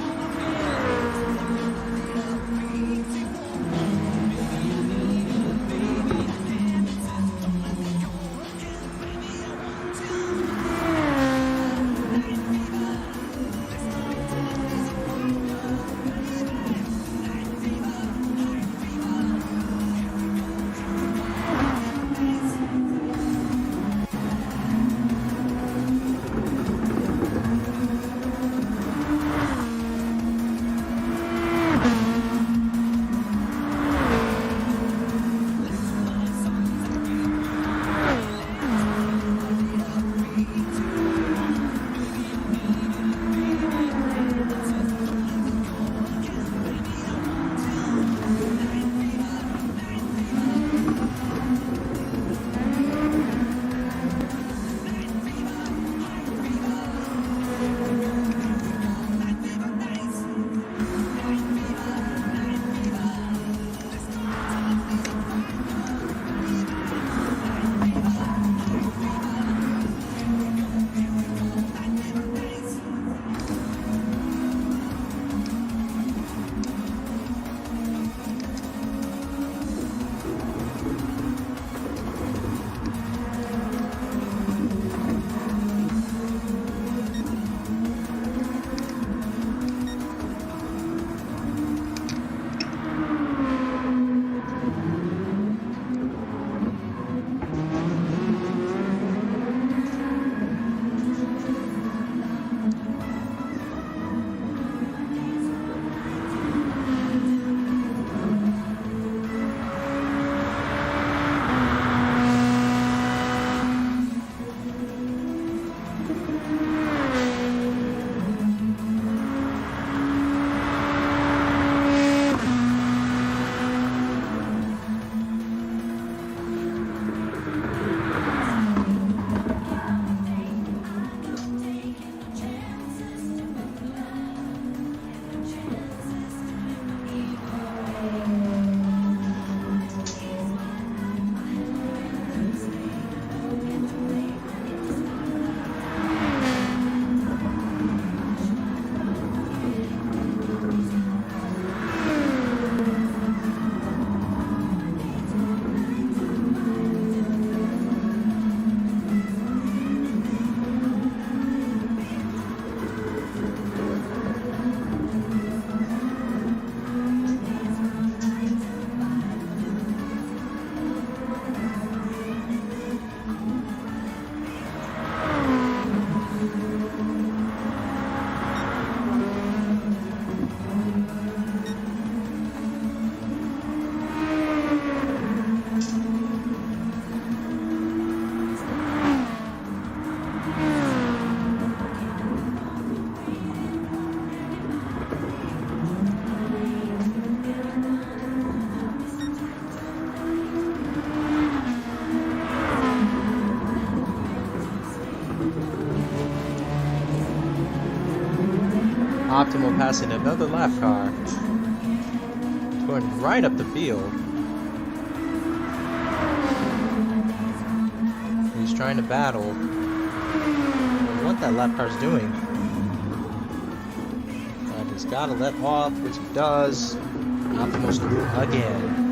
Optimal passing another lap car. Going right up the field. He's trying to battle what that lap car's doing. But he's got to let off, which he does. Optimal's through again.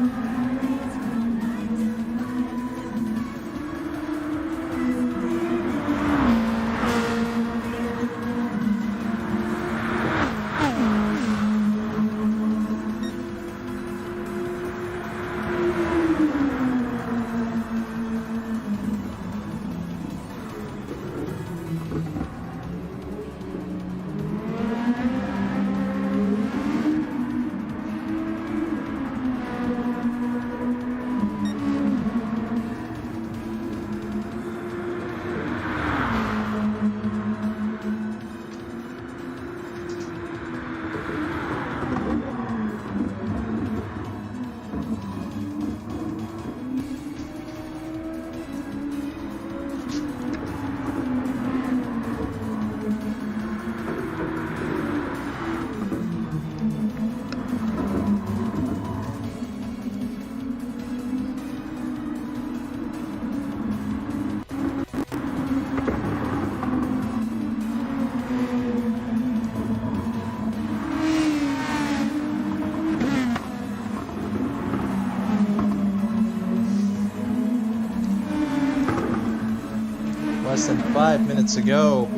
Less than 5 minutes ago.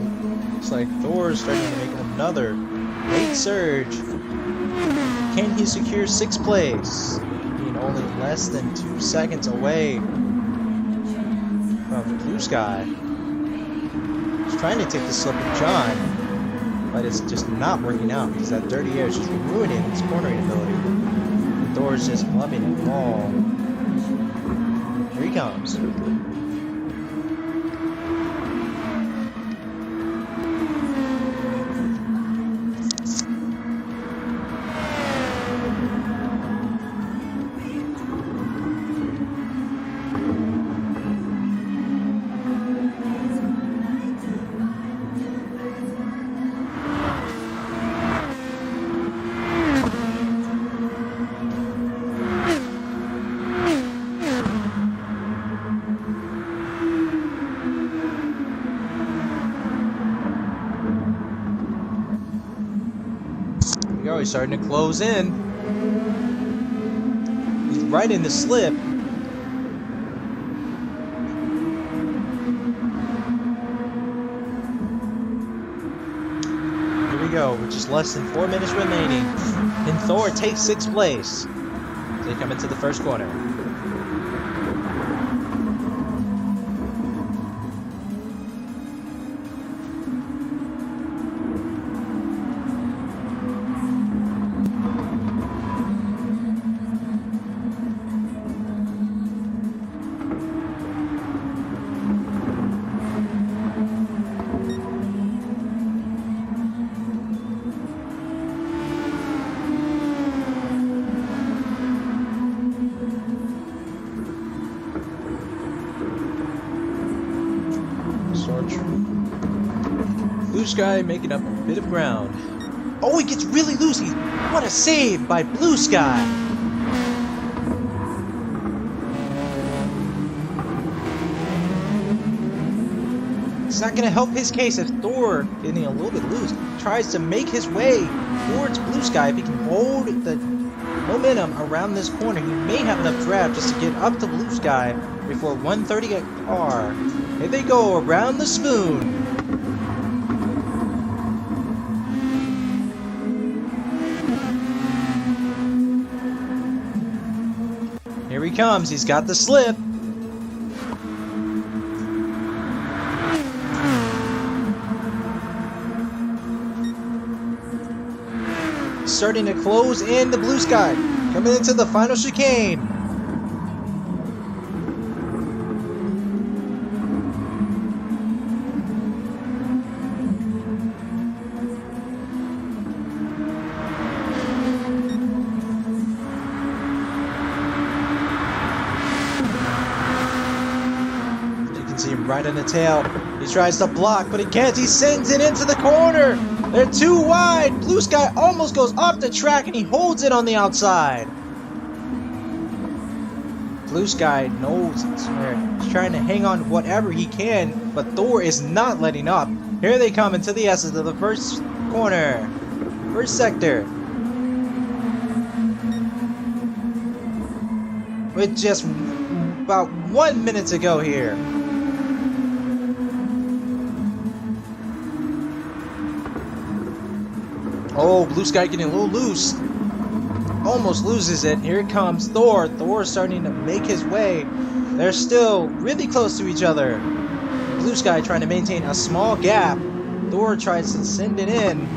Looks like Thor's starting to make another late surge. Can he secure 6th place? Being only less than 2 seconds away from Blue Sky. He's trying to take the slip of John, but it's just not working out because that dirty air is just ruining his cornering ability. And Thor's just loving it all. Here he comes. He's starting to close in. He's right in the slip. Here we go, with just less than 4 minutes remaining. And Thor takes 6th place. They come into the first corner. Blue Sky making up a bit of ground. Oh, he gets really loose. What a save by Blue Sky. It's not going to help his case if Thor, getting a little bit loose, tries to make his way towards Blue Sky. If he can hold the momentum around this corner, he may have enough draft just to get up to Blue Sky before 130 car. Here they go around the spoon. Here he comes. He's got the slip. Starting to close in the Blue Sky. Coming into the final chicane. can see him right on the tail. He tries to block, but he can't. He sends it into the corner. They're too wide. Blue Sky almost goes off the track, and he holds it on the outside. Blue Sky knows it's where he's trying to hang on whatever he can, but Thor is not letting up. Here they come into the essence of the first corner, first sector. With just about 1 minute to go here. Oh, Blue Sky getting a little loose. Almost loses it. Here comes Thor. Thor's starting to make his way. They're still really close to each other. Blue Sky trying to maintain a small gap. Thor tries to send it in.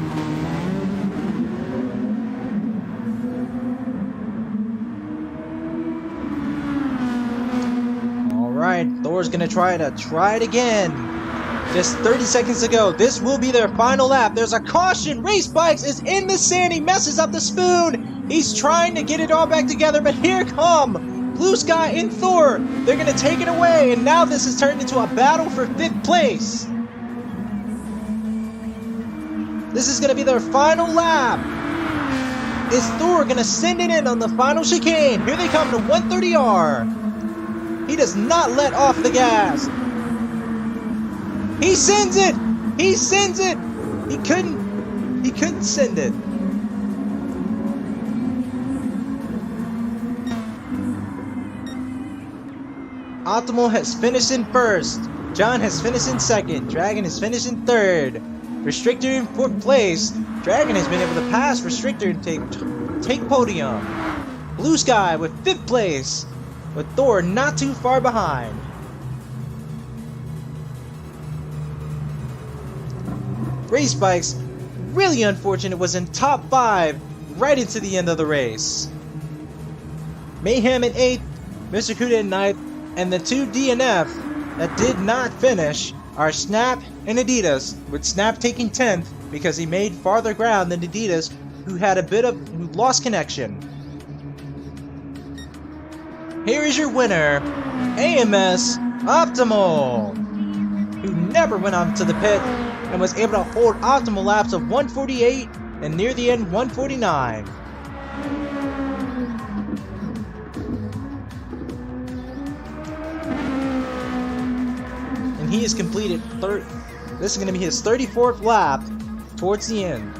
Alright, Thor's gonna try it again. Just 30 seconds to go. This will be their final lap. There's a caution. Race Bikes is in the sand. He messes up the spoon. He's trying to get it all back together, but here come Blue Sky and Thor. They're going to take it away, and now this has turned into a battle for 5th place. This is going to be their final lap. Is Thor going to send it in on the final chicane? Here they come to 130R. He does not let off the gas. He sends it. He sends it. He couldn't send it. Optimal has finished in first. John has finished in second. Dragon has finished in third. Restrictor in 4th place. Dragon has been able to pass Restrictor and take podium. Blue Sky with 5th place, with Thor not too far behind. Race Bikes, really unfortunate, was in top 5 right into the end of the race. Mayhem in 8th, Mr. Kuda in 9th, and the 2 DNF that did not finish are Snap and Adidas, with Snap taking 10th because he made farther ground than Adidas, who lost connection. Here is your winner, AMS Optimal, who never went on to the pit and was able to hold optimal laps of 148 and near the end 149. And he has completed this is going to be his 34th lap towards the end.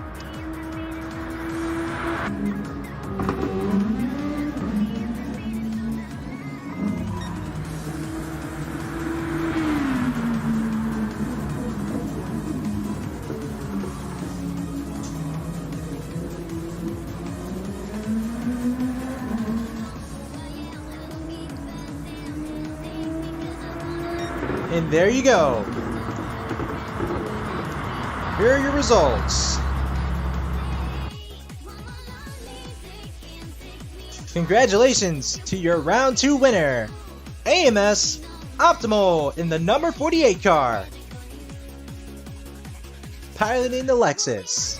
And there you go. Here are your results. Congratulations to your round 2 winner, AMS Optimal in the number 48 car, piloting the Lexus.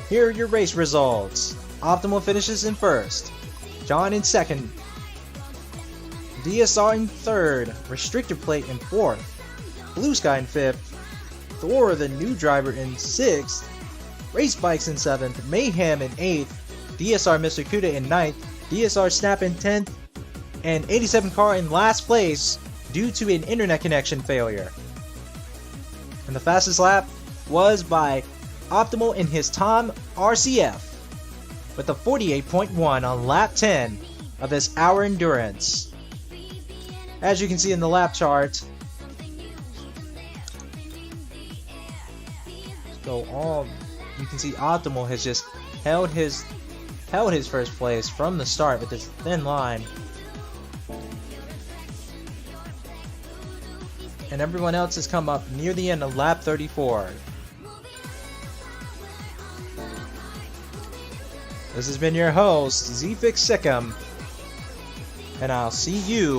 Here are your race results. Optimal finishes in first, John in second, DSR in third, Restrictor Plate in fourth, Blue Sky in fifth, Thor the new driver in sixth, Race Bikes in seventh, Mayhem in eighth, DSR Mr. Kuda in ninth, DSR Snap in 10th, and 87 car in last place due to an internet connection failure. And the fastest lap was by Optimal in his Tom RCF with a 48.1 on lap 10 of this hour endurance. As you can see in the lap chart, you can see Optimal has just held his first place from the start with this thin line, and everyone else has come up near the end of lap 34. This has been your host, Zfix Sikkim, and I'll see you